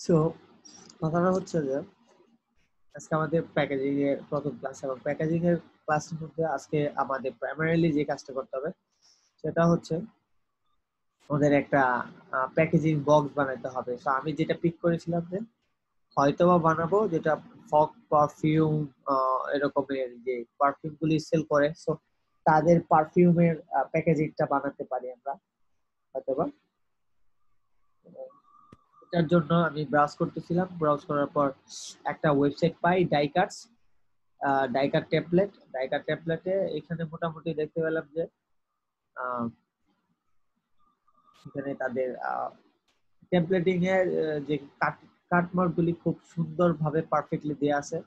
So কথাটা হচ্ছে যে আজকে আমাদের প্যাকেজিং এর প্রথম ক্লাস, এবং প্যাকেজিং এর ক্লাসের মধ্যে আজকে আমাদের প্রাইমারিলি যে কাজটা করতে হবে সেটা হচ্ছে আমাদের একটা প্যাকেজিং বক্স বানাতে হবে। তো আমি যেটা পিক করেছিলাম যে হয়তোবা বানাবো যেটা ফগ পারফিউম, এরকমের যে পারফিউম গুলি সেল করে, সো তাদের পারফিউমের প্যাকেজিংটা বানাতে পারি আমরা হয়তোবা। এটার জন্য আমি ব্রাউজ করতেছিলাম, ব্রাউজ করার পর একটা ওয়েবসাইট পাই, ডাইকাটস, ডাইকার টেমপ্লেটে এখানে মোটামুটি দেখতে পেলাম যে আহ, এখানে তাদের টেমপ্লেটিং এর যে কাটমার্ক গুলি খুব সুন্দর ভাবে পারফেক্টলি দেয়া আছে।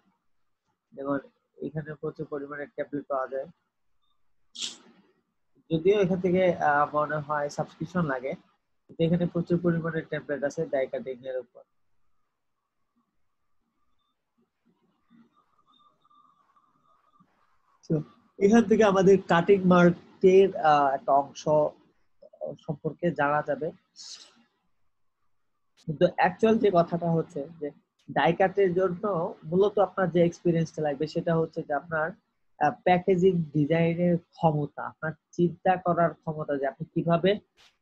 যেমন এখানে প্রচুর পরিমাণে টেমপ্লেট পাওয়া যায়, যদিও এখান থেকে মনে হয় সাবস্ক্রিপশন লাগে, কিন্তু এখানে প্রচুর পরিমাণে টেমপ্লেট আছে ডাই কাটিং এর উপর। So, এখান থেকে আমাদের কাটিং মার্কের একটা অংশ সম্পর্কে জানা যাবে। কিন্তু অ্যাকচুয়াল যে কথাটা হচ্ছে যে ডাই কাটের জন্য মূলত আপনার যে এক্সপিরিয়েন্সটা লাগবে সেটা হচ্ছে যে আপনার প্যাকেজিং ডিজাইনের ক্ষমতা, আপনার চিন্তা করার ক্ষমতা, যে আপনি কিভাবে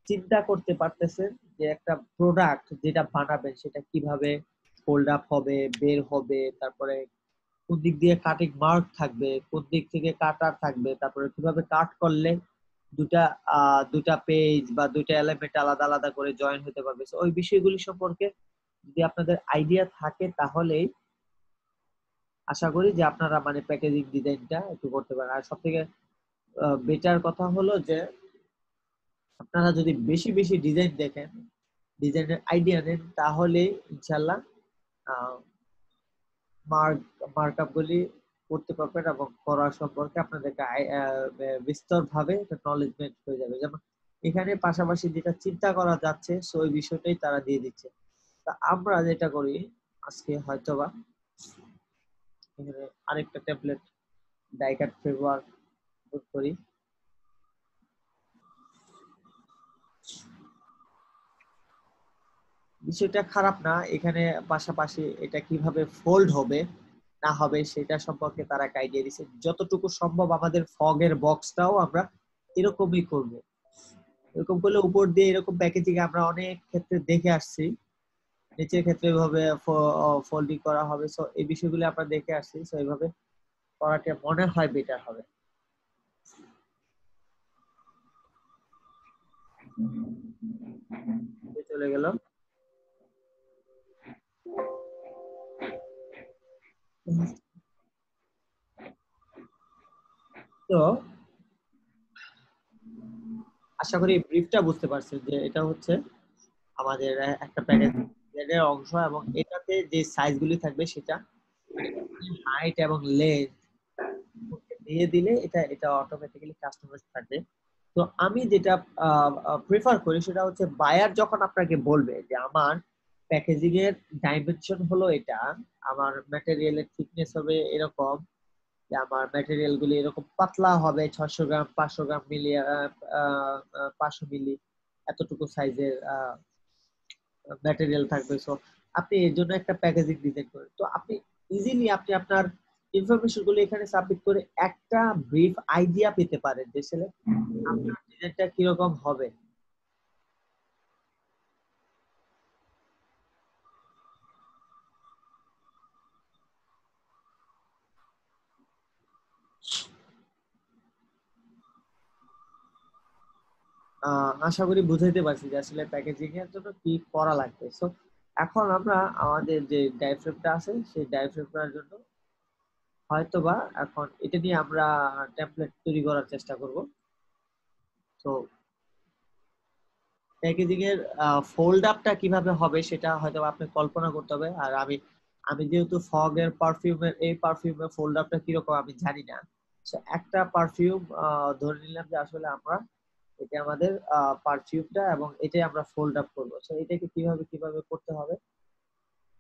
চিন্তা করতে পারতেছেন যে একটা প্রোডাক্ট যেটা বানাবেন সেটা কিভাবে ফোল্ড আপ হবে, বের হবে, তারপরে কোন দিক দিয়ে কাটিং মার্ক থাকবে, কোন দিক থেকে কাটার থাকবে, তারপরে কিভাবে কাট করলে দুটা দুটা পেজ বা দুটা এলিমেন্ট আলাদা আলাদা করে জয়েন হতে পারবে। So, ওই বিষয়গুলি সম্পর্কে যদি আপনাদের আইডিয়া থাকে তাহলেই আশা করি যে আপনারা মানে প্যাকেজিং ডিজাইনটা একটু করতে পারেন। আর সব থেকে বেটার কথা হলো যে আপনারা যদি বেশি বেশি ডিজাইন দেখেন, ডিজাইনের আইডিয়া নেন, তাহলে ইনশাল্লাহ মার্ক মার্কআপ গুলি করতে পারবেন এবং করা সম্পর্কে আপনাদেরকে বিস্তরভাবে নলেজমেন্ট হয়ে যাবে। যেমন এখানে পাশাপাশি যেটা চিন্তা করা যাচ্ছে সো ওই বিষয়টাই তারা দিয়ে দিচ্ছে। তা আমরা যেটা করি আজকে হয়তোবা এখানে আরেকটা ট্যাবলেট ডাইকাট ব্যবহার করি। বিষয়টা খারাপ না, এখানে পাশাপাশি এটা কিভাবে ফোল্ড হবে না হবে সেটা সম্পর্কে তারা একটা আইডিয়া দিচ্ছে। যতটুকু সম্ভব আমাদের ফগের বক্সটাও আমরা এরকমই করব। এরকম করলে উপর দিয়ে এরকম প্যাকেজিং আমরা অনেক ক্ষেত্রে দেখে আসছি, নিচের ক্ষেত্রে এভাবে ফোল্ডিং করা হবে। সো এই বিষয়গুলো আমরা দেখে আসছি, সো এইভাবে করাটা মনে হয় বেটার হবে। চলে গেল। তো আশা করি ব্রিফটা বুঝতে পারছেন যে এটা হচ্ছে আমাদের একটা প্যাকেজের অংশ, এবং এটাতে যে সাইজগুলি থাকবে সেটা মানে হাইট এবং লেন্থ দিয়ে দিলে এটা এটা অটোমেটিক্যালি কাস্টমাইজ থাকবে। তো আমি যেটা প্রেফার করি সেটা হচ্ছে বায়ার যখন আপনাকে বলবে যে আমার প্যাকেজিং এর ডাইমেনশন হলো এটা, আমার ম্যাটেরিয়ালের থিকনেস হবে এরকম, যে আমার ম্যাটেরিয়াল গুলি এরকম পাতলা হবে, 600 গ্রাম 500 গ্রাম মিলি, 500 মিলি, এতটুকু সাইজের ম্যাটেরিয়াল থাকবে। সো আপনি এর জন্য একটা প্যাকেজিং ডিজাইন করেন, তো আপনি ইজিলি আপনি আপনার ইনফরমেশন গুলো এখানে সাবমিট করে একটা ব্রিফ আইডিয়া পেতে পারেন যে আসলে আপনার ডিজাইনটা কিরকম হবে। আশা করি বুঝাইতে পারছি যে আসলে প্যাকেজিং এর জন্য কি করা লাগবে। সো এখন আমরা আমাদের যে ডায়াফ্রেমটা আছে সেই ডায়াফ্রেমটার জন্য হয়তোবা এখন এটা নিয়ে আমরা টেমপ্লেট তৈরি করার চেষ্টা করব। তো প্যাকেজিং এর ফোল্ড আপটা কিভাবে হবে সেটা হয়তো আপনি কল্পনা করতে হবে। আর আমি আমি যেহেতু ফগ এর পারফিউমের এই পারফিউমের ফোল্ড আপটা কিরকম আমি জানি না। So, একটা পারফিউম ধরে নিলাম যে আসলে আমরা এটা আমাদের পারফিউমটা এবং এটাই আমরা ফোল্ড আপ করবো। তো এটাকে কিভাবে কিভাবে করতে হবে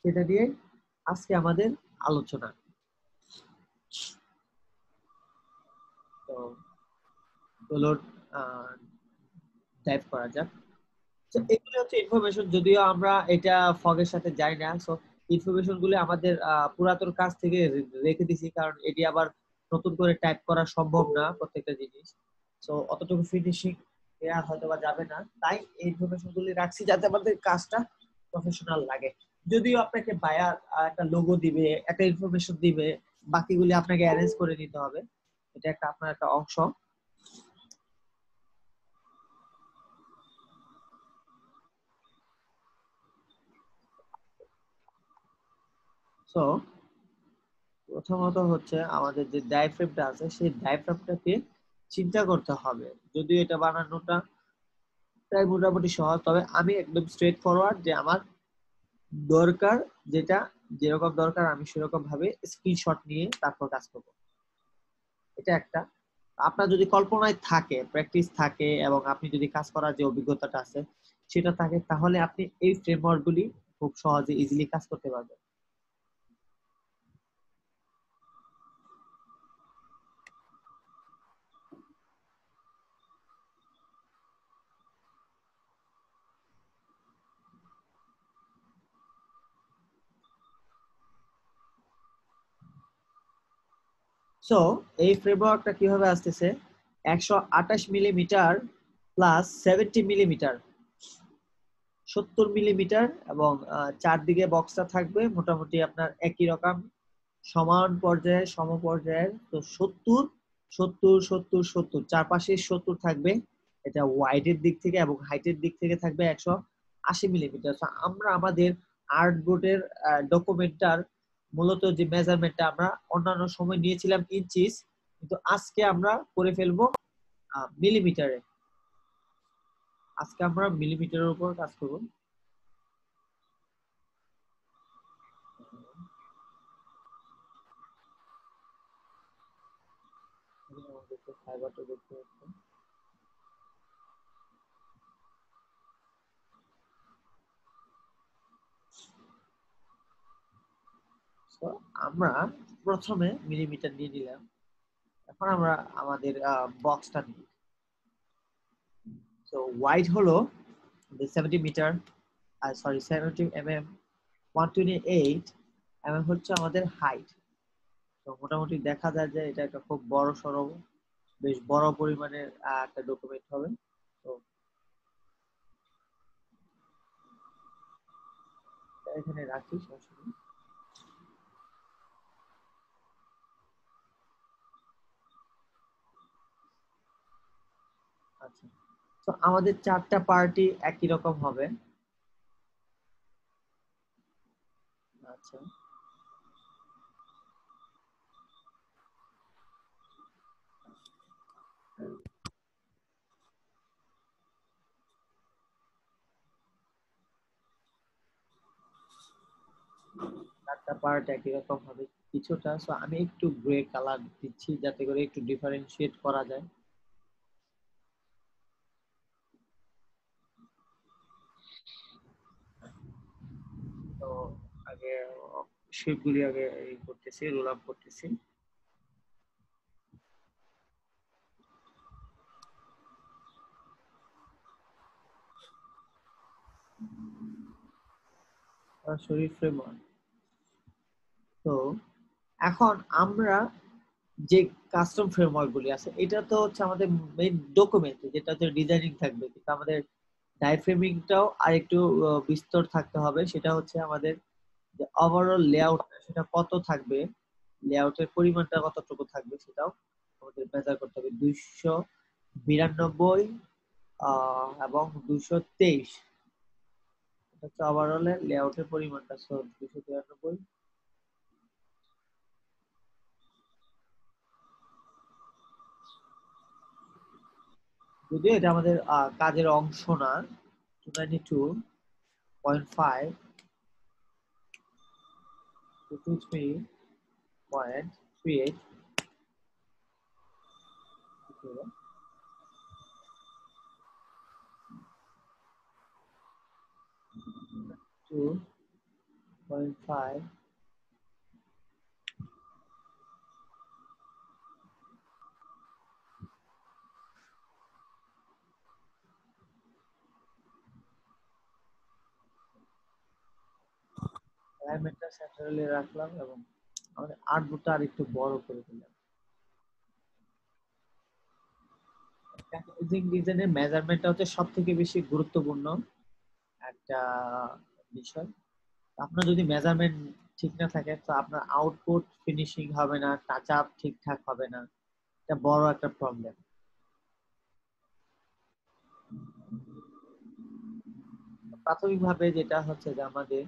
সেটা নিয়ে আজকে আমাদের আলোচনা। তো চলুন টাইপ করা যাক। তো এগুলো হচ্ছে ইনফরমেশন, যদিও আমরা এটা ফগের সাথে যাই না। সো ইনফরমেশন গুলো আমাদের পুরাতন কাজ থেকে রেখে দিছি, কারণ এটি আবার নতুন করে টাইপ করা সম্ভব না প্রত্যেকটা জিনিস। সো অতটুকু ফিনিশিং দেওয়া হয়তো বা যাবে না, তাই এই ইনফরমেশন গুলি রাখছি যাতে আমাদের কাজটা প্রফেশনাল লাগে। যদিও আপনাকে বায়ার একটা লোগো দিবে, একটা ইনফরমেশন দিবে, বাকিগুলি আপনাকে অ্যারেঞ্জ করে নিতে হবে। এটা একটা আপনার একটা অংশ। সো প্রথমত হচ্ছে আমাদের যে ডায়াফ্রেমটা আছে সেই ডায়াফ্রেমটাকে চিন্তা করতে হবে। যদিও এটা বানানোটা প্রায় মোটামুটি সহজ, তবে আমি একদম স্ট্রেট ফরওয়ার্ড যে আমার দরকার যেটা, যেরকম দরকার আমি সেরকম ভাবে স্ক্রিনশট নিয়ে তারপর কাজ করব। এটা একটা। আপনার যদি কল্পনায় থাকে, প্র্যাকটিস থাকে, এবং আপনি যদি কাজ করার যে অভিজ্ঞতাটা আছে সেটা থাকে, তাহলে আপনি এই ফ্রেমওয়ার্ক গুলি খুব সহজে ইজিলি কাজ করতে পারবেন। সো এই ফ্রেমওয়ার্কটা কিভাবে আসতেছে, 128 মিলিমিটার প্লাস 70 মিলিমিটার, 70 মিলিমিটার, এবং চারদিকে বক্সটা থাকবে মোটামুটি আপনার একই রকম সমান পর্যায়ে, সমপর্যায়ের। তো 70 70 70 70, চারপাশে 70 থাকবে। এটা ওয়াইডের দিক থেকে এবং হাইটের দিক থেকে থাকবে 180 মিলিমিটার। আমরা আমাদের আর্টবোর্ডের ডকুমেন্টটার মূলত যে মেজারমেন্টটা আমরা অন্যান্য সময় নিয়েছিলাম ইঞ্চিস, কিন্তু আজকে আমরা করে ফেলবো মিলিমিটারে। আজকে আমরা মিলিমিটারের উপর কাজ করব। ফাইবারটা দেখতে পাচ্ছেন। তো আমরা প্রথমে মিলিমিটার নিয়ে নিলাম। এখন আমরা আমাদের বক্সটা নিই। তো ওয়াইড হলো 70 মিটার, সরি 70 mm, 128 mm হচ্ছে আমাদের হাইট। তো মোটামুটি দেখা যায় যে এটা একটা খুব বড় সড়ো, বেশ বড় পরিমাণের একটা ডকুমেন্ট হবে। তো এখানে রাখি, সমস্যা নেই। আচ্ছা, তো আমাদের চারটা পার্টি একই রকম হবে। আচ্ছা, চারটা পার্ট একই রকম হবে কিছুটা। সো আমি একটু গ্রে কালার দিচ্ছি যাতে করে একটু ডিফারেন্সিয়েট করা যায়। তো আগে শেপগুলি আগে এই করতেছি, রোল আপ করতেছি। শরীর ফ্রেমওয়ার্ক। তো এখন আমরা যে কাস্টম ফ্রেমওয়ার্ক গুলি আছে, এটা তো হচ্ছে আমাদের মেইন ডকুমেন্ট, যেটা হচ্ছে ডিজাইনিং থাকবে, কিন্তু আমাদের ডাইফ্রেমিংটাও আর একটু বিস্তর থাকতে হবে। সেটা হচ্ছে আমাদের যে ওভারঅল লেআউট সেটা কত থাকবে, লেআউটের পরিমাণটা কতটুকু থাকবে সেটাও আমাদের মেজার করতে হবে। 292 এবং 223 এটা হচ্ছে ওভারঅল লেআউটের পরিমাণটা। সো 293, যদিও এটা আমাদের কাজের অংশ না। 292.5, 223.38, 2.5, অ্যালাইনমেন্টটা সেন্টারে রাখলাম এবং আমাদের আর্টবোর্ডটা আর একটু বড় করে দিলাম। প্যাকেজিং ডিজাইনের মেজারমেন্টটা হচ্ছে সবথেকে বেশি গুরুত্বপূর্ণ একটা বিষয়। আপনার যদি মেজারমেন্ট ঠিক না থাকে তো আপনার আউটপুট ফিনিশিং হবে না, টাচ আপ ঠিকঠাক হবে না। এটা বড় একটা প্রবলেম। প্রাথমিকভাবে যেটা হচ্ছে যে আমাদের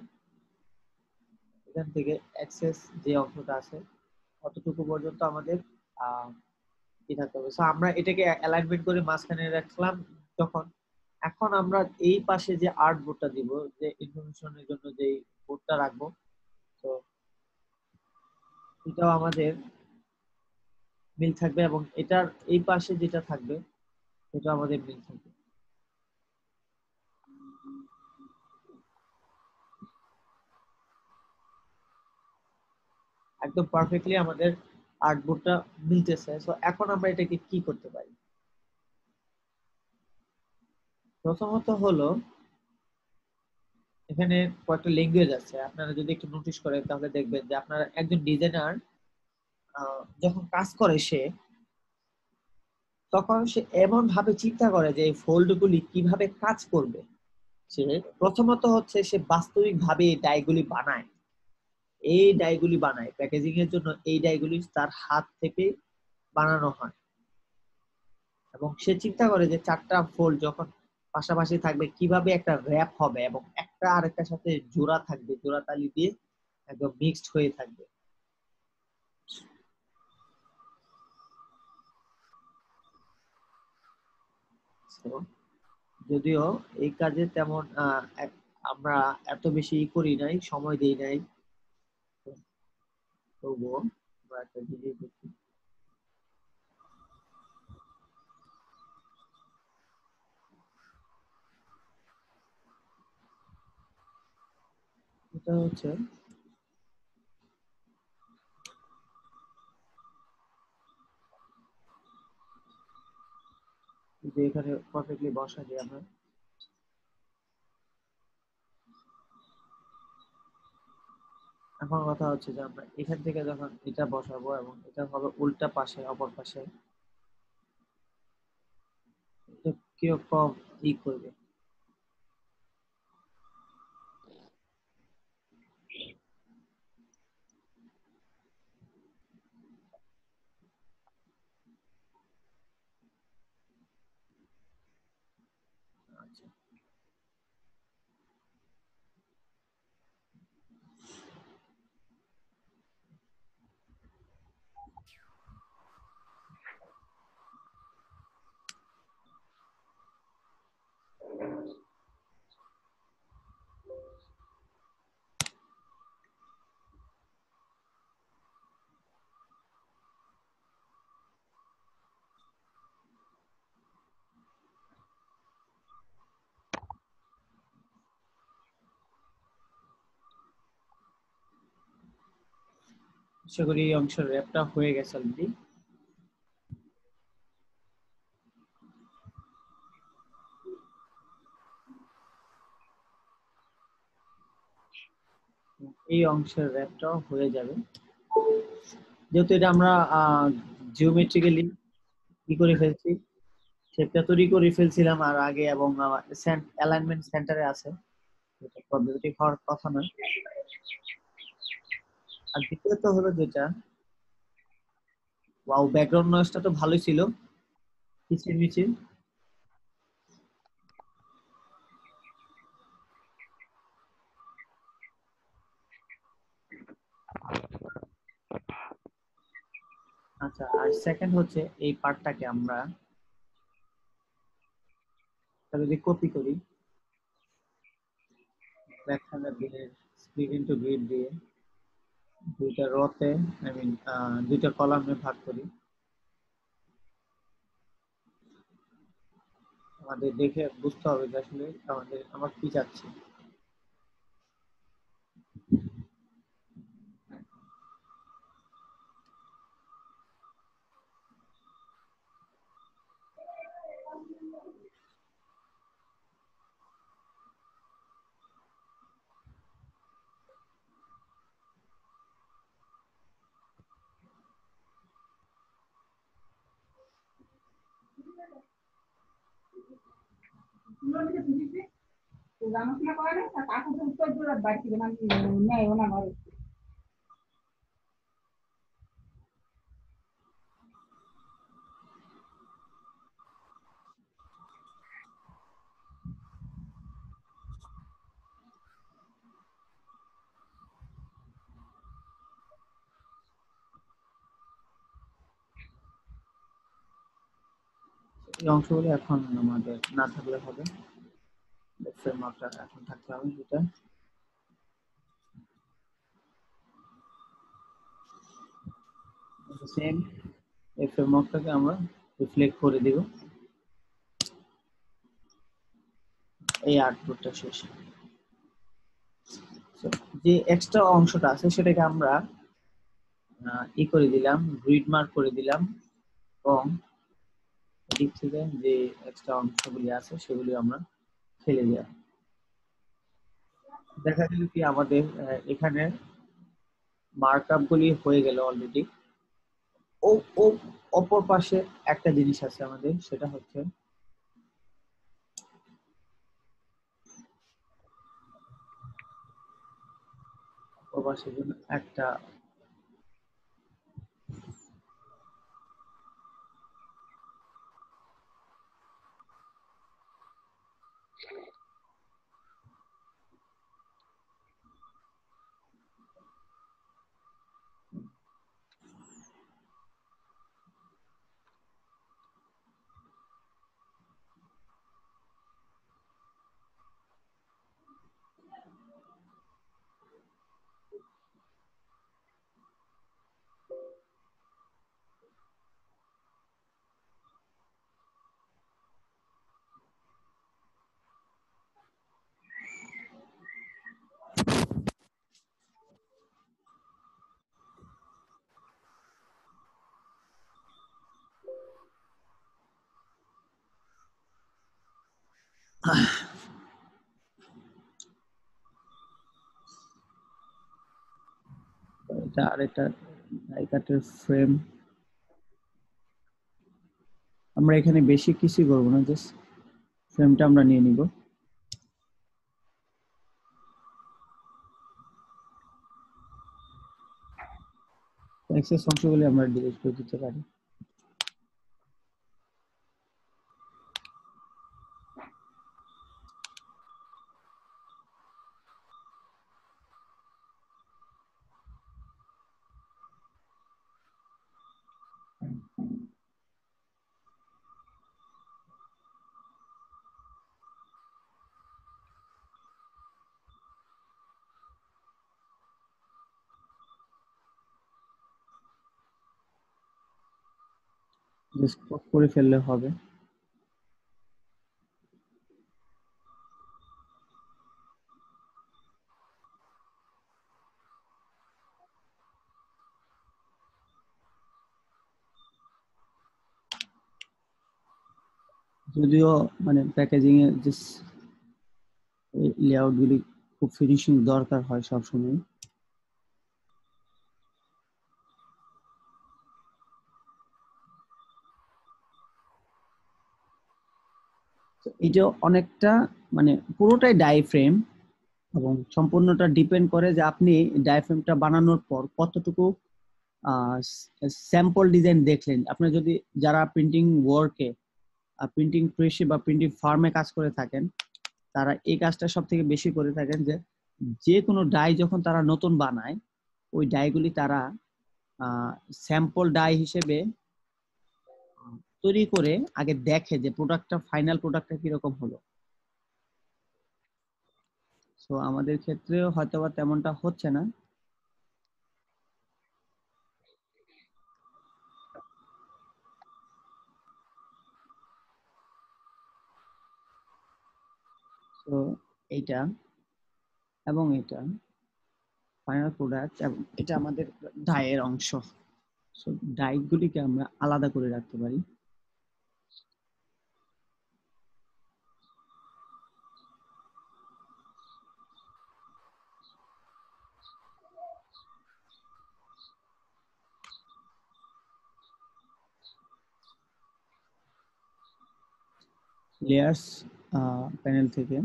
এখান থেকে অ্যাক্সেস যে অংশটা আছে অতটুকু পর্যন্ত আমাদের কি থাকতে হবে। সো আমরা এটাকে অ্যালাইনমেন্ট করে মাঝখানে রাখলাম। যখন এখন আমরা এই পাশে যে আর্ট বোর্ডটা দিব, যে ইনফরমেশনের জন্য যে বোর্ডটা রাখবো, তো এটাও আমাদের মিল থাকবে এবং এটার এই পাশে যেটা থাকবে এটা আমাদের মিল থাকবে। একদম পারফেক্টলি আমাদের আর্টবোর্ডটা মিলতেছে। সো এখন আমরা এটাকে কি করতে পারি? প্রথমত হলো এখানে কয়েকটা ল্যাঙ্গুয়েজ আছে, আপনারা যদি একটু নোটিশ করেন তাহলে দেখবেন যে আপনারা একজন ডিজাইনার যখন কাজ করে সে, তখন সে এমন ভাবে চিন্তা করে যে এই ফোল্ড গুলি কিভাবে কাজ করবে। সে প্রথমত হচ্ছে সে বাস্তবিক ভাবে এই ডাইগুলি বানায়, এই ডাইগুলি বানায় প্যাকেজিং এর জন্য। এই ডাইগুলি তার হাত থেকে বানানো হয় এবং সে চিন্তা করে যে চারটা ফোল্ড যখন পাশাপাশি থাকবে কিভাবে একটা র‍্যাপ হবে এবং একটা আরেকটার সাথে জোড়া থাকবে, জোড়া তালি দিয়ে একদম মিক্সড হয়ে থাকবে। So, যদিও এই কাজে তেমন আমরা এত বেশি করি নাই, সময় দেই নাই, তবুও আমরা একটা জিনিস দেখি। এটা হচ্ছে যে এখানে পারফেক্টলি বসা যায় আমরা। এখন কথা হচ্ছে যে আমরা এখান থেকে যখন এটা বসাবো এবং এটা হবে উল্টা পাশে, অপর পাশে, এটা কিরকম ই করবে। আচ্ছা, আশা করি এই অংশের র্যাপটা হয়ে গেছে অলরেডি। এই অংশের র্যাপটাও হয়ে যাবে, যেহেতু এটা আমরা জিওমেট্রিক্যালি কি করে ফেলছি, শেপটা তৈরি করে ফেলছিলাম আর আগে, এবং অ্যালাইনমেন্ট সেন্টারে আছে, এটা পদ্ধতি হওয়ার কথা নয়। আর দ্বিতীয়ত হলো যেটা, ওয়াও, ব্যাকগ্রাউন্ড নয়েজটা তো ভালোই ছিল, কিচির মিচির। আচ্ছা, আর সেকেন্ড হচ্ছে এই পার্টটাকে আমরা যদি কপি করি, রেক্টাঙ্গেল দিয়ে স্প্লিট ইনটু গ্রিড দিয়ে দুইটা রোতে, আই মিন দুইটা কলামে ভাগ করি, আমাদের দেখে বুঝতে হবে যে আসলে আমরা কি চাচ্ছি। এই অংশগুলো এখন আমাদের না থাকলে হবে, ফ্রেম মাপটা এখন থাকতে হবে যেটা সেম। এই ফ্রেম মাপটাকে আমরা রিফ্লেক্ট করে দিব, এই আউটপুটটা শেষ। যে এক্সট্রা অংশটা আছে সেটাকে আমরা করে দিলাম, গ্রিড মার্ক করে দিলাম, এবং এদিক থেকে যে এক্সট্রা অংশগুলি আছে সেগুলি আমরা ফেলে দিলাম। দেখা গেল কি আমাদের এখানে মার্কআপ গুলি হয়ে গেল অলরেডি। ও ও অপর পাশে একটা জিনিস আছে আমাদের, সেটা হচ্ছে অপর পাশের জন্য একটা এটা আরেকটা ডাই কাটের ফ্রেম। আমরা এখানে বেশি কিছু করবো না, জাস্ট ফ্রেমটা আমরা নিয়ে নিব। এক্সেস অংশগুলি আমরা ডিলিট করে দিতে পারি। জাস্ট করে ফেললে হবে। যদিও মানে প্যাকেজিং এর যে লেআউট গুলি খুব ফিনিশিং দরকার হয় সবসময়। এটা অনেকটা মানে পুরোটাই ডাই ফ্রেম, এবং সম্পূর্ণটা ডিপেন্ড করে যে আপনি ডায়াফ্রেমটা বানানোর পর কতটুকু স্যাম্পল ডিজাইন দেখলেন। আপনি যদি যারা প্রিন্টিং ওয়ার্কে, প্রিন্টিং প্রেসে বা প্রিন্টিং ফার্মে কাজ করে থাকেন, তারা এই কাজটা সব থেকে বেশি করে থাকেন, যে যে কোনো ডাই যখন তারা নতুন বানায়, ওই ডাইগুলি তারা স্যাম্পল ডাই হিসেবে তৈরি করে আগে দেখে যে প্রোডাক্টটা, ফাইনাল প্রোডাক্টটা কিরকম হলো। সো আমাদের ক্ষেত্রেও হয়তোবা তেমনটা হচ্ছে না। তো এইটা এবং এটা ফাইনাল প্রোডাক্ট, এবং এটা আমাদের ডাইয়ের অংশ। সো ডাইগুলিকে আমরা আলাদা করে রাখতে পারি। লেয়ার্স প্যানেল থেকে।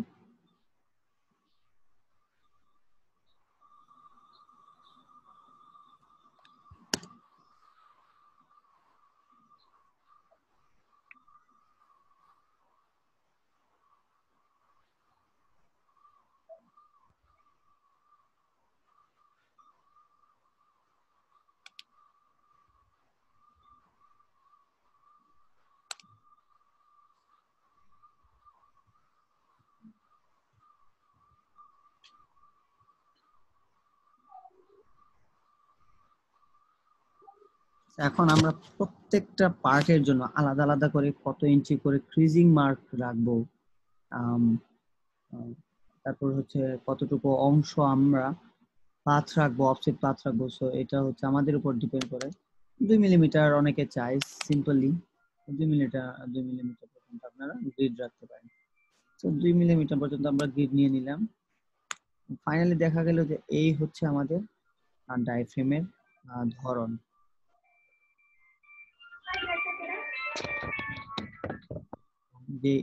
এখন আমরা প্রত্যেকটা পার্টের জন্য আলাদা আলাদা করে কত ইঞ্চি করে ক্রিজিং মার্ক রাখবো, তারপর হচ্ছে কতটুকু অংশ আমরা পাথ রাখবো, অফসেট পাথ রাখবো। সো এটা হচ্ছে আমাদের উপর ডিপেন্ড করে। 2 মিলিমিটার অনেকে চায় সিম্পলি 2 মিলিমিটার, 2 মিলিমিটার পর্যন্ত আপনারা গ্রিড রাখতে পারেন। তো 2 মিলিমিটার পর্যন্ত আমরা গ্রিড নিয়ে নিলাম। ফাইনালি দেখা গেল যে এই হচ্ছে আমাদের ডায়াফ্রেমের ধরন। যে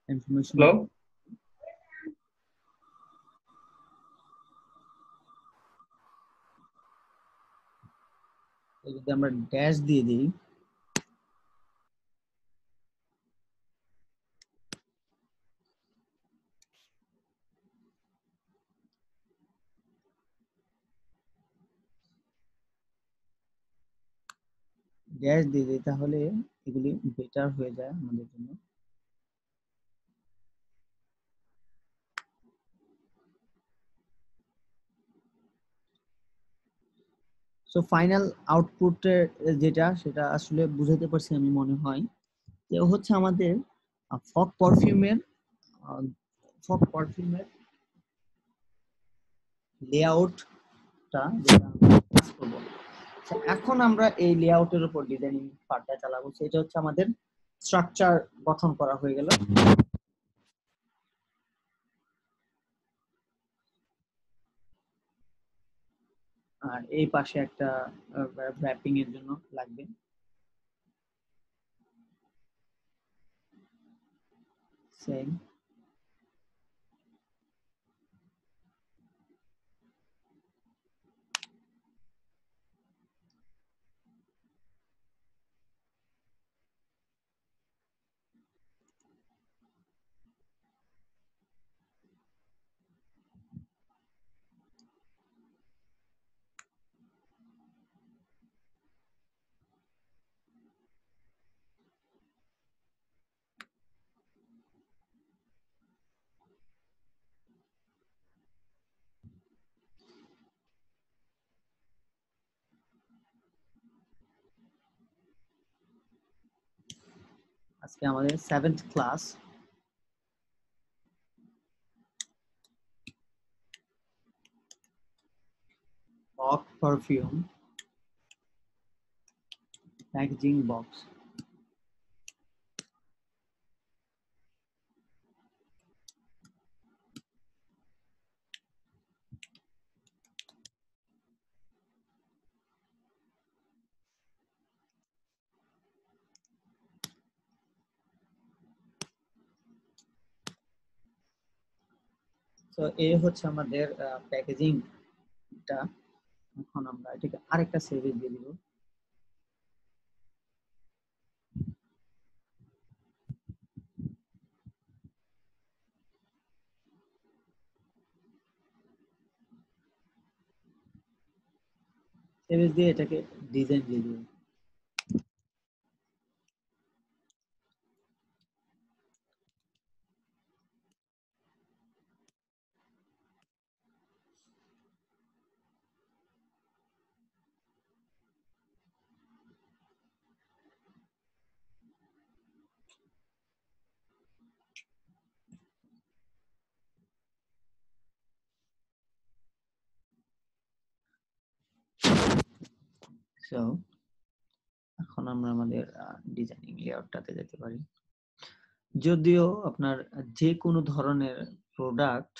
ইনফরমেশন যদি আমরা ড্যাশ দিয়ে দিই, তাহলে এগুলি বেটার হয়ে যায় আমাদের জন্য। সো ফাইনাল আউটপুটের যেটা সেটা আসলে বুঝাতে পারছি আমি মনে হয়, যে হচ্ছে আমাদের ফগ পারফিউমের লেআউটটা যেটা আমরা কাজ করব। এখন আমরা এই লেআউটের উপর ডিজাইনিং পার্টটা চালাবো। সেটা হচ্ছে আমাদের স্ট্রাকচার গঠন করা হয়ে গেল। আর এই পাশে একটা র্যাপিং এর জন্য লাগবে। সেম আজকে আমাদের 7th class. Fog perfume packaging box. তো এই হচ্ছে আমাদের প্যাকেজিংটা। এখন আমরা এটাকে আরেকটা সেভে দিয়ে দিব। সেভেজ দিয়ে এটাকে ডিজাইন দিয়ে দিব। সো এখন আমরা আমাদের ডিজাইনিং লেআউটটাতে যেতে পারি। যদিও আপনার যে কোনো ধরনের প্রোডাক্ট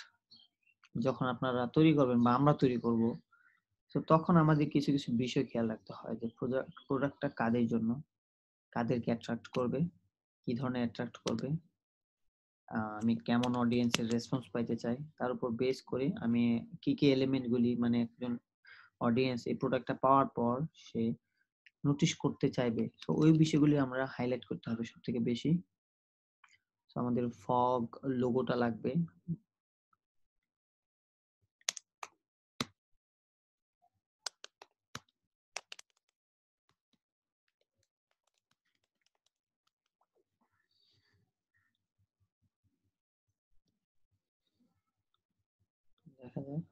যখন আপনারা তৈরি করবেন বা আমরা তৈরি করব, তো তখন আমাদের কিছু কিছু বিষয় খেয়াল রাখতে হয় যে প্রোডাক্টটা কাদের জন্য, কাদেরকে অ্যাট্রাক্ট করবে, কি ধরনের অ্যাট্রাক্ট করবে, আমি কেমন অডিয়েন্সের রেসপন্স পাইতে চাই তার উপর বেস করে আমি কি কি এলিমেন্টগুলি মানে একজন অডিয়েন্স এই প্রোডাক্টটা পাওয়ার পর সে নোটিশ করতে চাইবে, সো ওই বিষয়গুলি আমরা হাইলাইট করতে হবে সব থেকে বেশি। সো আমাদের ফগ লোগোটা লাগবে। দেখা যাক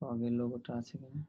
ফগের লোগোটা আছে কিনা।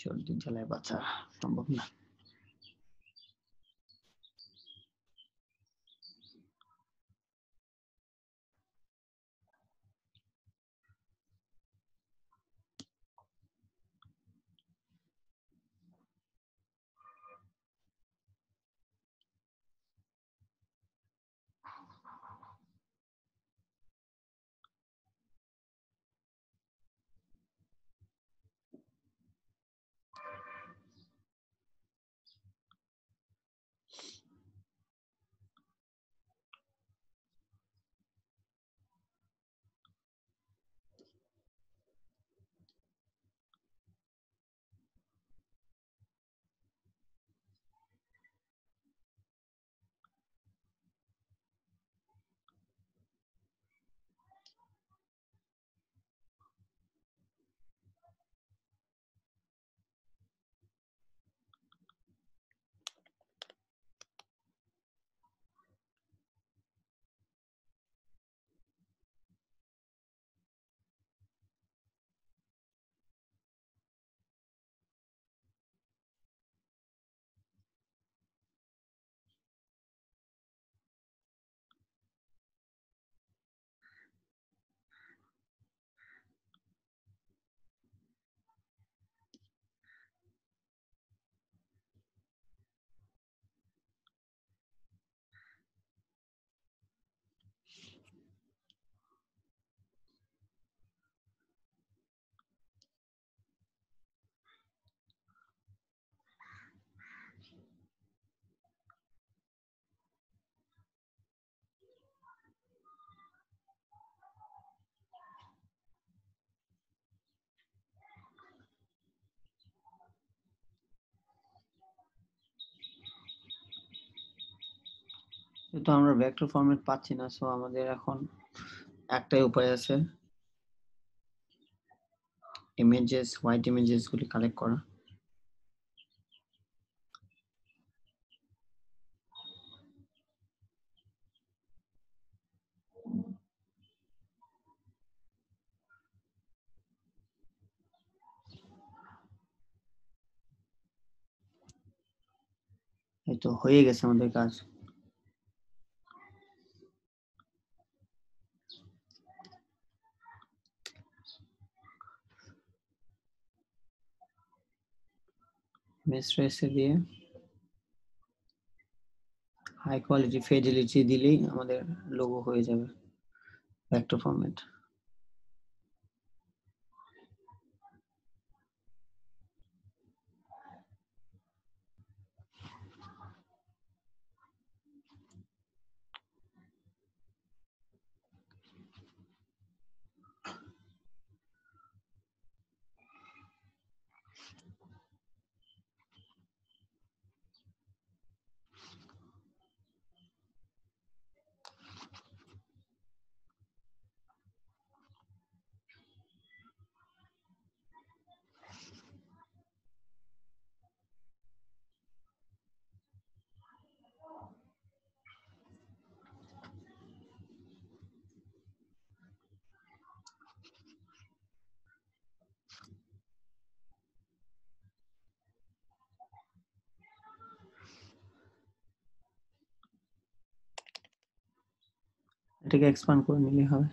সর্দি জ্বালায় বাঁচা সম্ভব না। তো আমরা ভেক্টর ফরম্যাট পাচ্ছি না, সো আমাদের এখন একটাই উপায় আছে, ইমেজেস হোয়াইট ইমেজেস গুলি কালেক্ট করা। এই তো হয়ে গেছে আমাদের কাজ। মেসরেসে দিয়ে হাই কোয়ালিটি ফিডেলিটি দিলেই আমাদের লোগো হয়ে যাবে ভেক্টর ফরম্যাট। এটাকে এক্সপ্যান্ড করে নিলে হবে।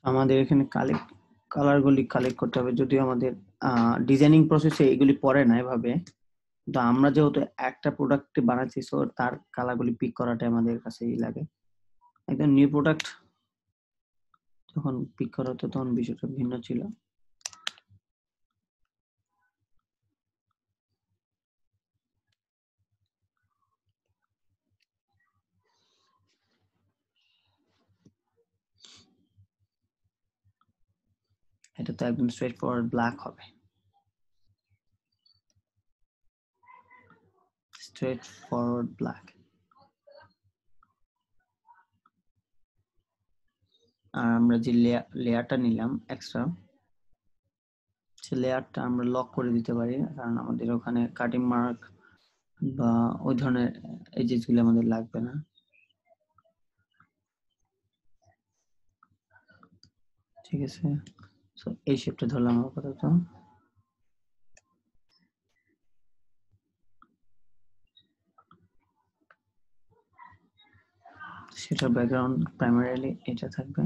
আমাদের এখানে কালারগুলি কালেক্ট করতে হবে, যদিও আমাদের ডিজাইনিং প্রসেসে এগুলি পড়ে না এভাবে, তো আমরা যেহেতু একটা প্রোডাক্ট বানাচ্ছি, সো তার কালারগুলি পিক করাটা আমাদের কাছেই লাগে। একদম নিউ প্রোডাক্ট যখন পিক করা হতো তখন বিষয়টা ভিন্ন ছিল। এটা তো একদম স্ট্রেট ফরওয়ার্ড ব্ল্যাক হবে, স্ট্রেট ফরওয়ার্ড ব্ল্যাক। আর আমরা যে লেয়ারটা নিলাম এক্সট্রা, সে লেয়ারটা আমরা লক করে দিতে পারি, কারণ আমাদের ওখানে কাটিং মার্ক বা ওই ধরনের এজেস গুলো আমাদের লাগবে না। ঠিক আছে, সো এই শেপটা ধরলাম আপাতত। সেটা ব্যাকগ্রাউন্ড প্রাইমারিলি এটা থাকবে।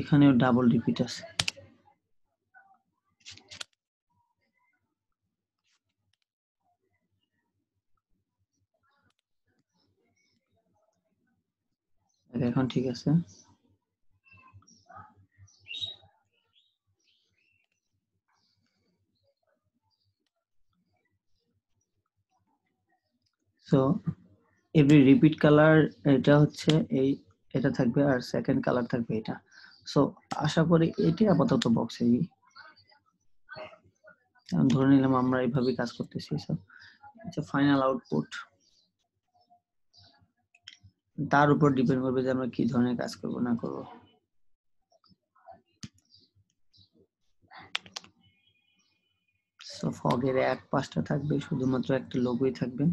এখানেও ডাবল রিপিট আছে। এখন ঠিক আছে। সো এভরি রিপিট কালার এটা হচ্ছে এই, এটা থাকবে, আর সেকেন্ড কালার থাকবে এটা। সো আশা করি এটি আপাতত বক্সে ধরে নিলাম আমরা এইভাবে কাজ করতেছি। সো এটা ফাইনাল আউটপুট, তার উপর ডিপেন্ড করবে যে আমরা কি ধরনের কাজ করব না করব। সো ফগের এক পাশটা থাকবে, শুধুমাত্র একটা লোগোই থাকবে।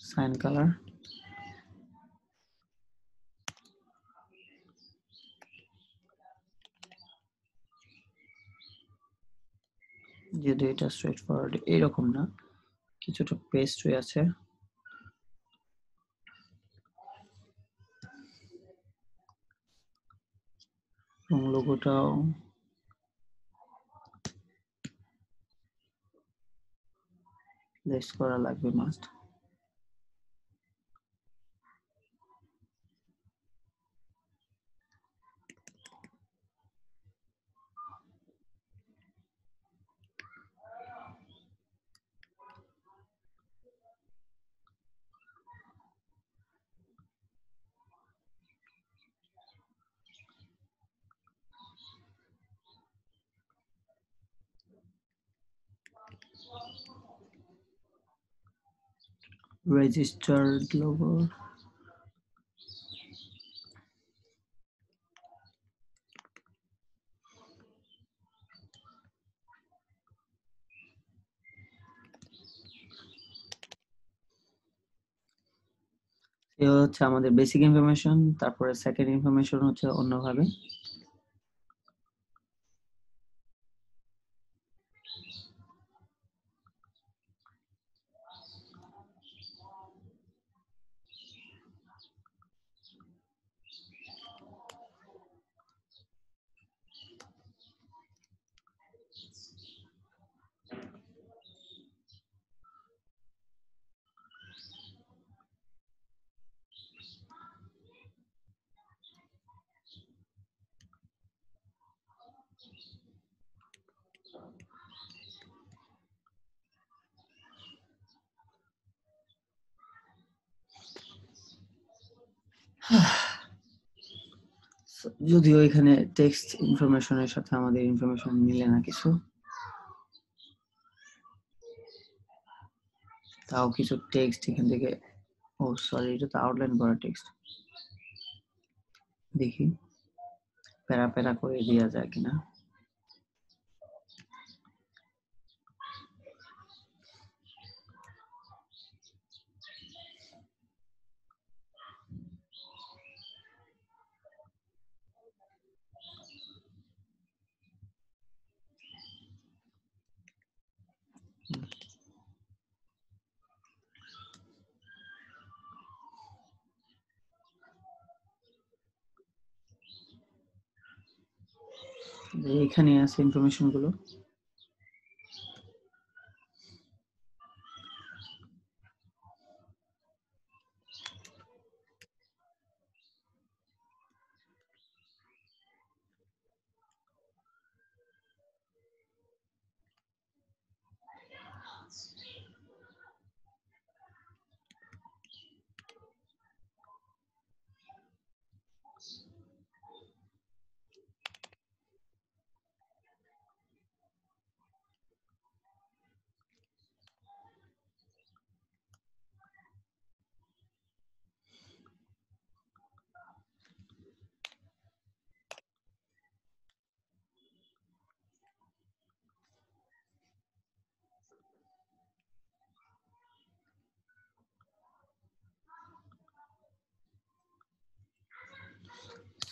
সাইন কালার, যেহেতু এটা স্ট্রেট ফরওয়ার্ড এরকম না, কিছুটা পেস্ট হয়ে আছে, এবং লোগোটাও প্লেস করা লাগবে মাস্ট। রেজিস্টার্ড লোগো, এ হচ্ছে আমাদের বেসিক ইনফরমেশন। তারপরে সেকেন্ড ইনফরমেশন হচ্ছে অন্যভাবে। যদিও এখানে টেক্সট ইনফরমেশনের সাথে আমাদের ইনফরমেশন মিলে না কিছু, তাও কিছু টেক্সট এখান থেকে, ও সরি এটা তো আউটলাইন করা টেক্সট, দেখি প্যারা প্যারা করে দেওয়া যায় কিনা। এখানে আছে ইনফরমেশন গুলো।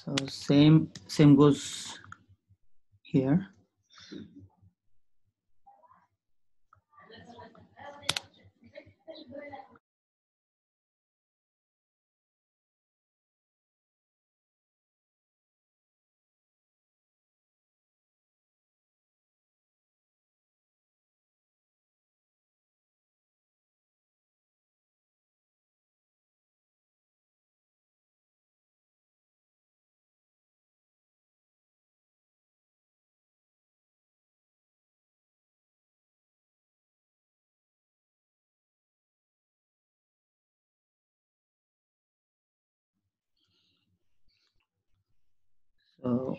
So same goes here. So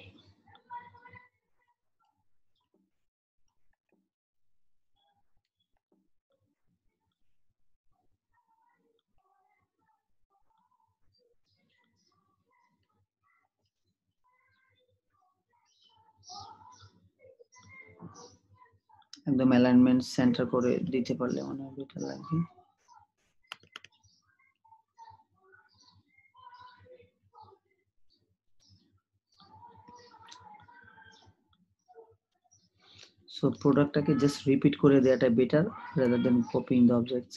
একদম অ্যালাইনমেন্ট সেন্টার করে দিতে পারলে মনে হয় বেটার লাগবে। সো প্রোডাক্টটাকে জাস্ট রিপিট করে দেওয়াটা better rather than copying the objects.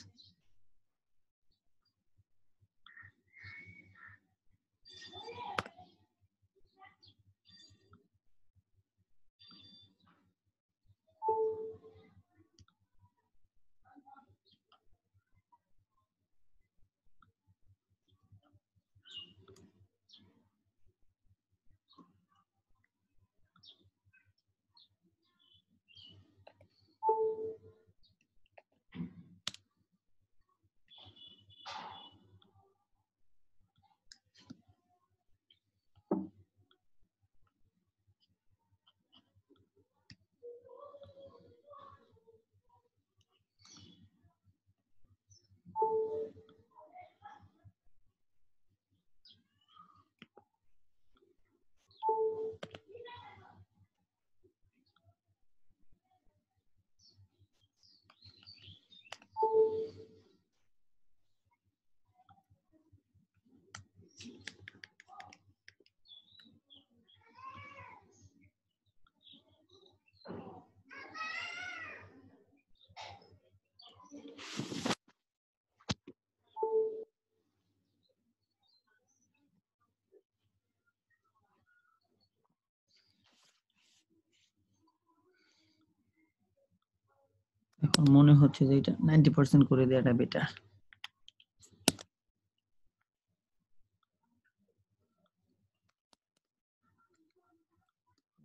এখন মনে হচ্ছে যে এটা 90% করে দেওয়াটা বেটার।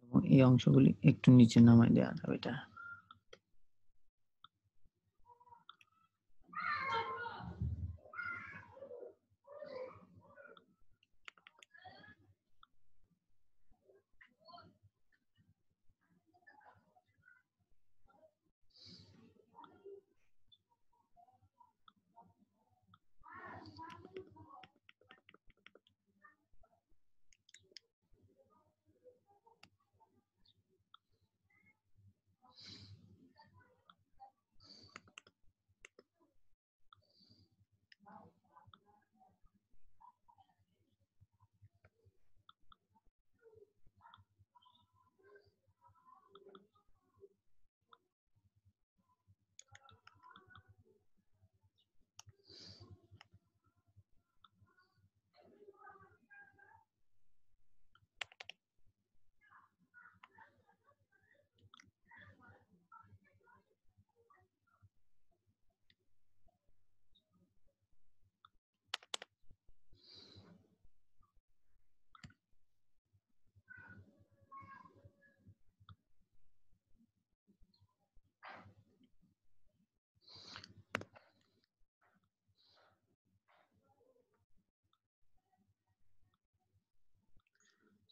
এবং এই অংশগুলি একটু নিচে নামাই দেওয়াটা বেটার।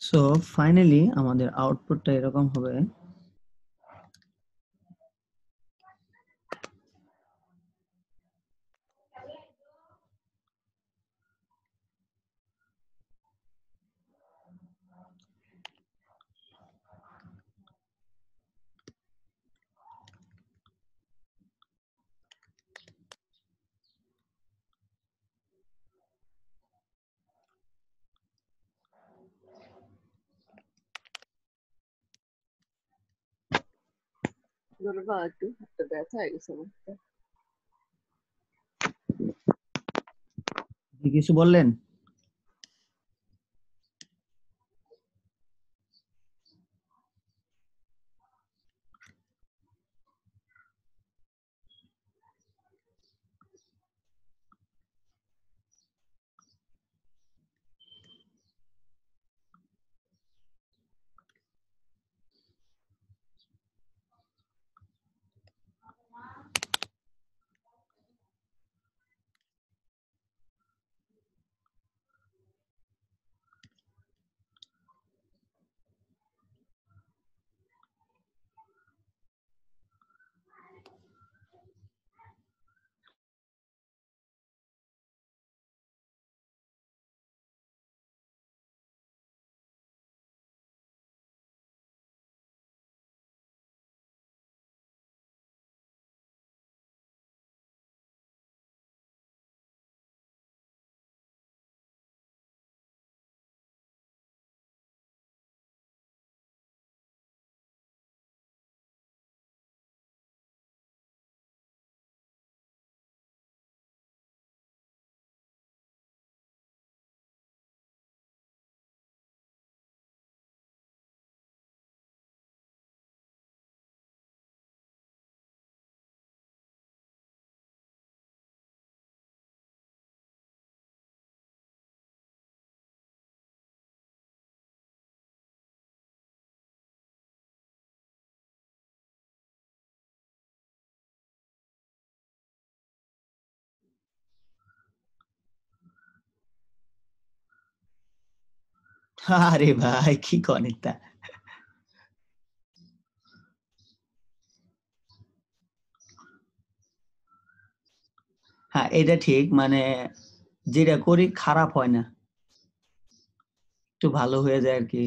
সো ফাইনালি আমাদের আউটপুটটা এরকম হবে। ধন্যবাদ, একটু হাতটা ব্যথা হয়ে গেছে আমার। কিছু বললেন? আরে ভাই কি কনেকটা। হ্যাঁ এটা ঠিক, মানে যেটা করি খারাপ হয় না, একটু ভালো হয়ে যায় আর কি,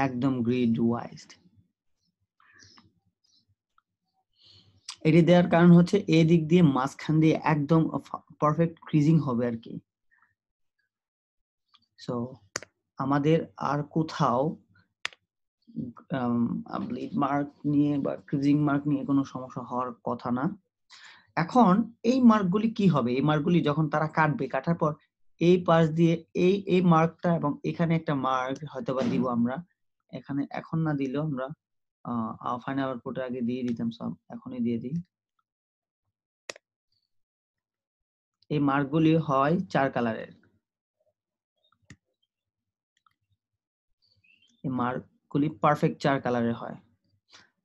একদম গ্রিড ওয়াইজ। এটি দেওয়ার কারণ হচ্ছে এই দিক দিয়ে মাঝখান দিয়ে একদম পারফেক্ট ক্রিজিং হবে আর কি। সো আমাদের আর কোথাও ব্লিড মার্ক নিয়ে বা ক্রিজিং মার্ক নিয়ে কোনো সমস্যা হওয়ার কথা না। এখন এই মার্কগুলি কি হবে, এই মার্কগুলি যখন তারা কাটবে, কাটার পর এই পাশ দিয়ে এই এই মার্কটা এবং এখানে একটা মার্ক হয়তোবা দিব আমরা এখানে, এখন না দিলেও আমরা ফাইনাল আউটপুট আগে দিয়ে দিতাম, সব এখনই দিয়ে দিই। এই মার্কগুলি হয় 4 কালারের, এই মার্কগুলি পারফেক্ট 4 কালারের হয়।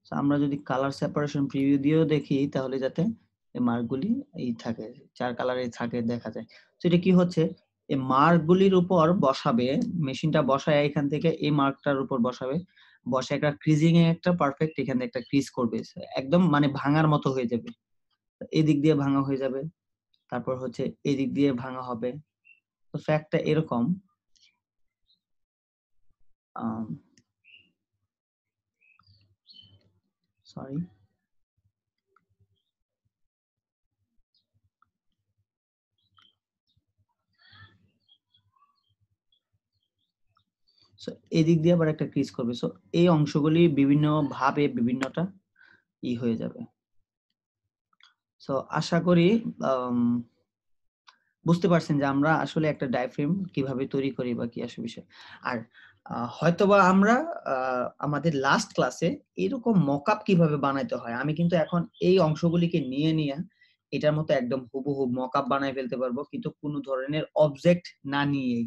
তো আমরা যদি কালার সেপারেশন প্রিভিউ দিয়েও দেখি তাহলে যাতে এই মার্কগুলি এই থাকে 4 কালারে থাকে দেখা যায়। তো এটা কি হচ্ছে, এই মার্কগুলির উপর বসাবে মেশিনটা, বসায় এখান থেকে এই মার্কটার উপর বসাবে, বসে একটা ক্রিজিং এ একটা পারফেক্ট এখানে একটা ক্রিজ করবে, একদম মানে ভাঙার মতো হয়ে যাবে। এই দিক দিয়ে ভাঙা হয়ে যাবে, তারপর হচ্ছে এই দিক দিয়ে ভাঙা হবে। তো ফ্যাক্টটা এরকম। সরি, সো এদিক দিয়ে আবার একটা ক্রিজ করবে। সো এই অংশগুলি বিভিন্ন ভাবে বিভিন্নটা হয়ে যাবে। সো আশা করি বুঝতে পারছেন যে আমরা আসলে একটা ডায়াফ্রেম কিভাবে তৈরি করি বা কি আসলে বিষয়। আর হয়তোবা আমরা আমাদের লাস্ট ক্লাসে এরকম মকআপ কিভাবে বানাইতে হয়, আমি কিন্তু এখন এই অংশগুলিকে নিয়ে নিয়ে এটার মতো একদম হুবহু মকআপ বানাই ফেলতে পারবো, কিন্তু কোনো ধরনের অবজেক্ট না নিয়ে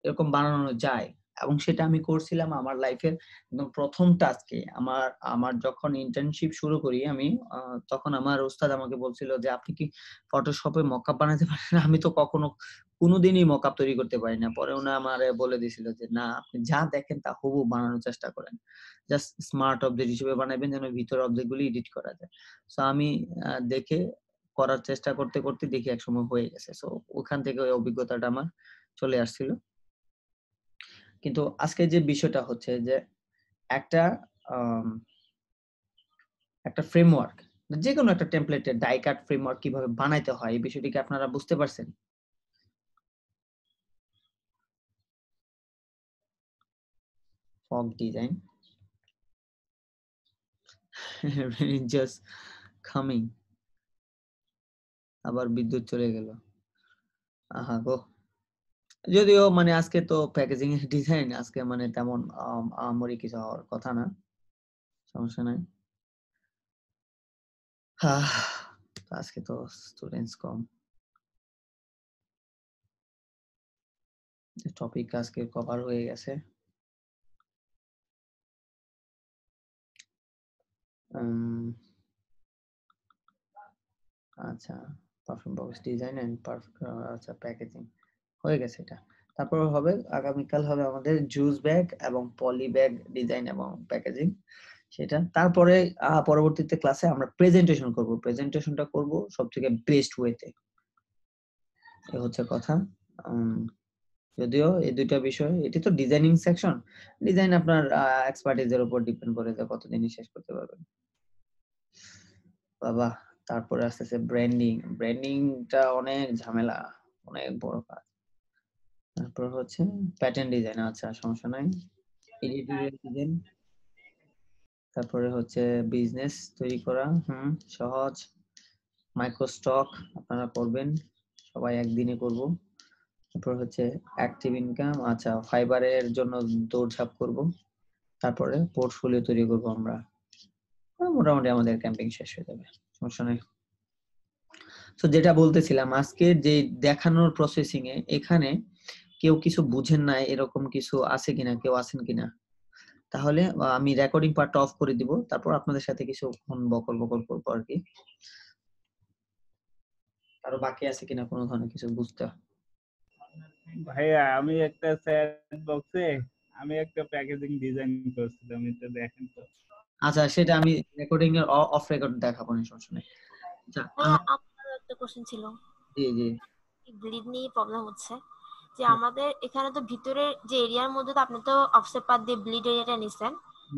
এরকম বানানো যায়। এবং সেটা আমি করছিলাম আমার লাইফের একদম প্রথম টাস্কে। আমার আমার যখন ইন্টার্নশিপ শুরু করি আমি, তখন আমার ওস্তাদ আমাকে বলছিল যে আপনি কি ফটোশপে মকআপ বানাতে পারেন? আমি তো কখনো কোনোদিনই মকআপ তৈরি করতে পারি না। পরে উনি আমারে বলে দিয়েছিল যে না, আপনি যা দেখেন তা হুবহু বানানোর চেষ্টা করেন, জাস্ট স্মার্ট অবজেক্ট হিসেবে বানাবেন যেন ভিতরের অবজেক্ট গুলি এডিট করা যায়। সো আমি দেখে করার চেষ্টা করতে করতে দেখি একসময় হয়ে গেছে। সো ওখান থেকে ওই অভিজ্ঞতাটা আমার চলে আসছিল। কিন্তু আজকে যে বিষয়টা হচ্ছে যে একটা একটা ফ্রেমওয়ার্ক, যে কোনো একটা টেমপ্লেটের ডাই কাট ফ্রেমওয়ার্ক কিভাবে বানাইতে হয় এই বিষয়টি কি আপনারা বুঝতে পারছেন? ফগ ডিজাইন জাস্ট কামিং, আবার বিদ্যুৎ চলে গেল। আহা গো। যদিও মানে আজকে তো প্যাকেজিং এর ডিজাইন আজকে মানে তেমন আহামরি কিছু হওয়ার কথা না, সমস্যা নাই। আজকে তো স্টুডেন্টস কম, টপিক আজকে কভার হয়ে গেছে। আচ্ছা, পারফিউম বক্স ডিজাইন এন্ড আচ্ছা প্যাকেজিং হয়ে গেছে এটা। তারপর হবে আগামীকাল হবে আমাদের জুস ব্যাগ এবং পলি ব্যাগ ডিজাইন এবং প্যাকেজিং সেটা। তারপরে পরবর্তীতে ক্লাসে আমরা প্রেজেন্টেশন করব, প্রেজেন্টেশনটা করব সবথেকে বেস্ট ওয়েতে, এই হচ্ছে কথা। যদিও এই দুইটা বিষয়, এটি তো ডিজাইনিং সেকশন, ডিজাইন আপনার এক্সপার্টিজের উপর ডিপেন্ড করে যে কতদিনই শেষ করতে পারবেন বাবা। তারপরে আসতেছে ব্র্যান্ডিং, ব্র্যান্ডিংটা অনেক ঝামেলা, অনেক বড় কাজ। তারপর হচ্ছে প্যাটার্ন ডিজাইন, আচ্ছা সমস্যা নাই, এডিটোরিয়াল ডিজাইন। তারপরে হচ্ছে বিজনেস তৈরি করা, সহজ। মাইক্রো স্টক আপনারা করবেন, সবাই একদিনে করব। তারপর হচ্ছে অ্যাক্টিভ ইনকাম, আচ্ছা ফাইবারের জন্য দৌড়ঝাঁপ করব। তারপরে পোর্টফোলিও তৈরি করব আমরা। মোটামুটি আমাদের ক্যাম্পিং শেষ হয়ে যাবে, সমস্যা নেই। তো যেটা বলতেছিলাম আজকে যে দেখানোর প্রসেসিং এ এখানে কেউ কিছু বুঝেন না এরকম কিছু আছে কিনা, কেউ আছেন কিনা? তাহলে আমি রেকর্ডিং পার্টটা অফ করে দিব, তারপর আপনাদের সাথে কিছুক্ষণ বকর বকর করবো আর কি। আরো বাকি আছে কিনা কোনো ধরনের কিছু বুঝতে? ভাইয়া আমি একটা চ্যাট বক্সে আমি একটা প্যাকেজিং ডিজাইন করছিলাম, এটা দেখেন তো। আচ্ছা সেটা আমি রেকর্ডিং এর অফ রেকর্ড দেখাবো না, সমস্যা নেই। আচ্ছা আমার একটা কোশ্চেন ছিল, জি জি ব্লিড নিয়ে প্রবলেম হচ্ছে যে আমাদের এখানে তো ভিতরের যে এরিয়ার মধ্যে তো আপনি তো অফসেট পাত দিয়ে ব্লিড এরিয়াটা নিছেন,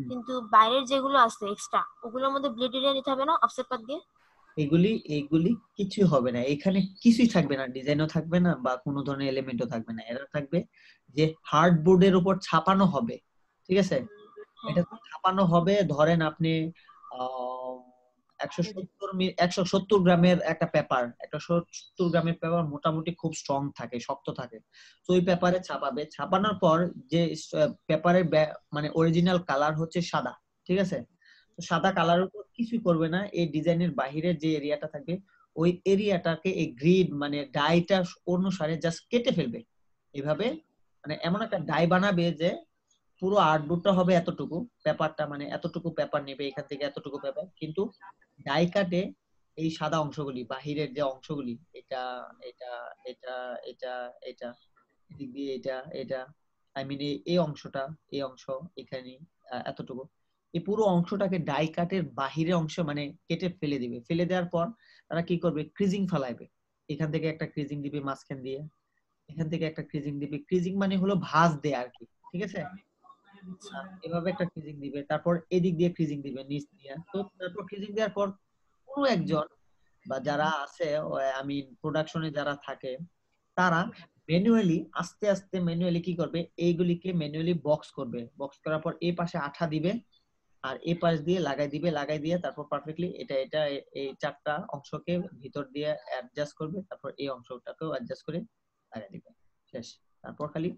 কিন্তু বাইরের যেগুলো আছে এক্সট্রা ওগুলোর মধ্যে ব্লিড এরিয়া নিতে হবে না অফসেট পাত দিয়ে? এগুলি কিছুই হবে না, এখানে কিছুই থাকবে না, ডিজাইনও থাকবে না বা কোনো ধরনের এলিমেন্টও থাকবে না। এরা থাকবে যে হার্ডবোর্ডের উপর ছাপানো হবে, ঠিক আছে? এটা ছাপানো হবে, ধরেন আপনি 170 গ্রামের একটা পেপার, 170 গ্রামের পেপার মোটামুটি খুব স্ট্রং থাকে, শক্ত থাকে। তো ওই পেপারে ছাপাবে, ছাপানোর পর যে পেপারের মানে অরিজিনাল কালার হচ্ছে সাদা, ঠিক আছে? তো সাদা কালারের উপর কিছুই করবে না, এই ডিজাইনের বাহিরের যে এরিয়াটা থাকবে ওই এরিয়াটাকে এই গ্রিড মানে ডাইটা অনুসারে জাস্ট কেটে ফেলবে এভাবে। মানে এমন একটা ডাই বানাবে যে পুরো আর্টবোর্ডটা হবে এতটুকু, পেপারটা মানে এতটুকু পেপার নেবে, এখান থেকে এতটুকু পেপার, কিন্তু ডাই কাটে এই সাদা অংশগুলি, বাহিরের যে অংশগুলি, এটা এটা এটা এটা এটা এদিক দিয়ে এটা এটা আই মিন এই অংশটা, এই অংশ এখানে এতটুকু, এই পুরো অংশটাকে ডাই কাটের বাহিরের অংশ মানে কেটে ফেলে দিবে। ফেলে দেওয়ার পর তারা কি করবে, ক্রিজিং ফেলাইবে। এখান থেকে একটা ক্রিজিং দিবে মাঝখান দিয়ে, এখান থেকে একটা ক্রিজিং দিবে। ক্রিজিং মানে হলো ভাঁজ দেয়া আর কি, ঠিক আছে? এভাবে একটা ক্রিজিং দিবে, তারপর এদিক দিয়ে ক্রিজিং দিবে নিচ দিয়ে। তো তারপর ক্রিজিং দেওয়ার পর কোনো একজন বা যারা আছে আমি প্রোডাকশনে যারা থাকে তারা ম্যানুয়ালি আস্তে আস্তে ম্যানুয়ালি কি করবে, এইগুলিকে ম্যানুয়ালি বক্স করবে। বক্স করার পর এই পাশে আঠা দিবে আর এই পাশ দিয়ে লাগাই দিবে, লাগাই দিয়ে তারপর পারফেক্টলি এটা এটা এই চারটা অংশকে ভিতর দিয়ে অ্যাডজাস্ট করবে, তারপর এই অংশটাকেও অ্যাডজাস্ট করে লাগাই দিবে, শেষ। তারপর খালি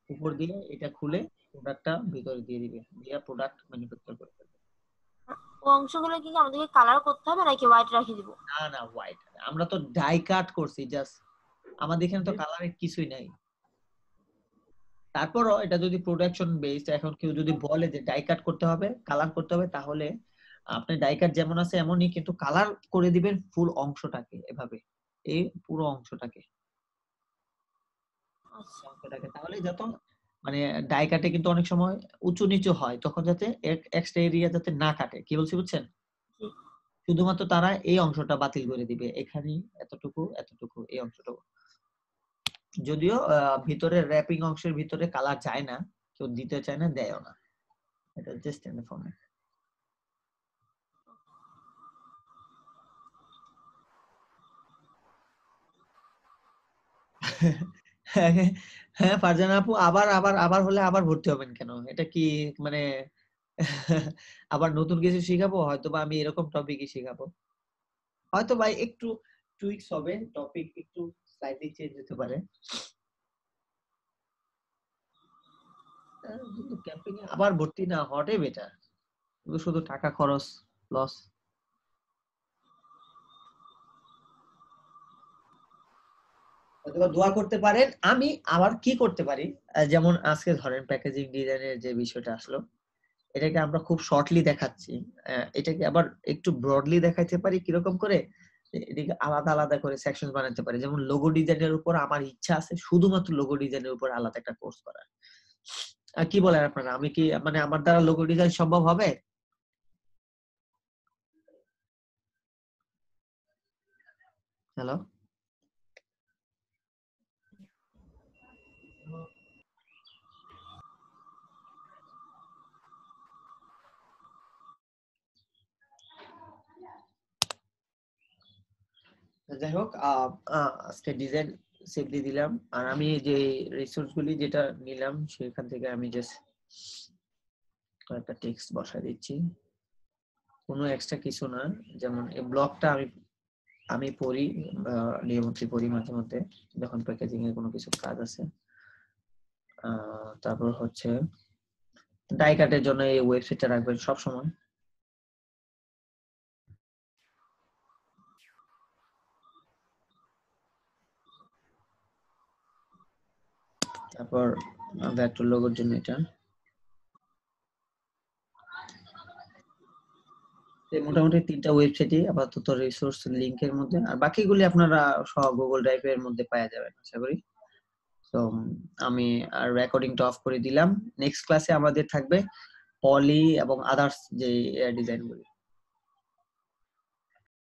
উপর দিয়ে এটা খুলে প্রোডাক্টটা ভিতরে দিয়ে দিবে, দিয়ে প্রোডাক্ট ম্যানুফ্যাকচার করে ফেলবে। ও অংশগুলো কি আমাদেরকে কালার করতে হবে নাকি হোয়াইট রাখি দিব? না না হোয়াইট, আমরা তো ডাই কাট করছি জাস্ট, আমাদের এখানে তো কালারের কিছুই নাই। তারপরও এটা যদি প্রোডাকশন বেসড, এখন কেউ যদি বলে যে ডাই কাট করতে হবে, কালার করতে হবে, তাহলে আপনি ডাই কাট যেমন আছে এমনই, কিন্তু কালার করে দিবেন ফুল অংশটাকে, এভাবে এই পুরো অংশটাকে আচ্ছা তাহলে যত মানে ডাই কাটে কিন্তু অনেক সময় উঁচু নিচু হয়, তখন যাতে এক্সট্রা এরিয়া যাতে না কাটে, কি বলছি বুঝছেন? জি শুধুমাত্র তারা এই অংশটা বাতিল করে দিবে, এখানে এতটুকু এতটুকু এই অংশটুকু। যদিও ভিতরে র্যাপিং অংশের ভিতরে কালার যায় না, কেউ দিতে চায় না, দেয়ও না, এটা জাস্ট এন ফর্মে। হ্যাঁ ফারজানা আপু, আবার আবার আবার হলে আবার ভর্তি হবেন কেন? এটা কি মানে আবার নতুন কিছু শিখাবো? হয়তো বা আমি এরকম টপিকই শিখাবো, হয়তো ভাই একটু টুইকস হবে, টপিক একটু স্লাইটলি চেঞ্জ হতে পারে। কিন্তু ক্যাম্পিং এ আবার ভর্তি না হওয়াটাই বেটার, শুধু শুধু টাকা খরচ, লস। অথবা দোয়া করতে পারেন। আমি আবার কি করতে পারি, যেমন আজকে ধরেন প্যাকেজিং ডিজাইনের যে বিষয়টা আসলো, এটাকে আমরা খুব শর্টলি দেখাচ্ছি, এটাকে আবার একটু ব্রডলি দেখাইতে পারি, কিরকম করে এদিকে আলাদা আলাদা করে সেকশন বানাতে পারি। যেমন লোগো ডিজাইনের উপর আমার ইচ্ছা আছে শুধুমাত্র লোগো ডিজাইনের উপর আলাদা একটা কোর্স করার। কি বলেন আপনারা? আমি কি মানে আমার দ্বারা লোগো ডিজাইন সম্ভব হবে? হ্যালো, যাই হোক, আজকে ডিজাইন সিম্পলি দিলাম, আর আমি যে রিসোর্স গুলি যেটা নিলাম সেখান থেকে আমি জাস্ট কয়েকটা টেক্সট বসায় দিচ্ছি, কোনো এক্সট্রা কিছু না। যেমন এই ব্লগটা আমি পড়ি, নিয়মিত পড়ি মাঝে মধ্যে যখন প্যাকেজিং এর কোনো কিছু কাজ আছে। তারপর হচ্ছে ডাই কাটের জন্য এই ওয়েবসাইটটা রাখবেন সব সময়। তারপর ভেক্টর লোগোর জন্য এটা। মোটামুটি 3টা ওয়েবসাইটই আপাতত রিসোর্স লিংকের মধ্যে, আর বাকিগুলি আপনারা সব গুগল ড্রাইভের মধ্যে পাওয়া যাবেন আশা করি। তো আমি আর রেকর্ডিংটা অফ করে দিলাম। নেক্সট ক্লাসে আমাদের থাকবে পলি এবং আদার্স যে ডিজাইন গুলি।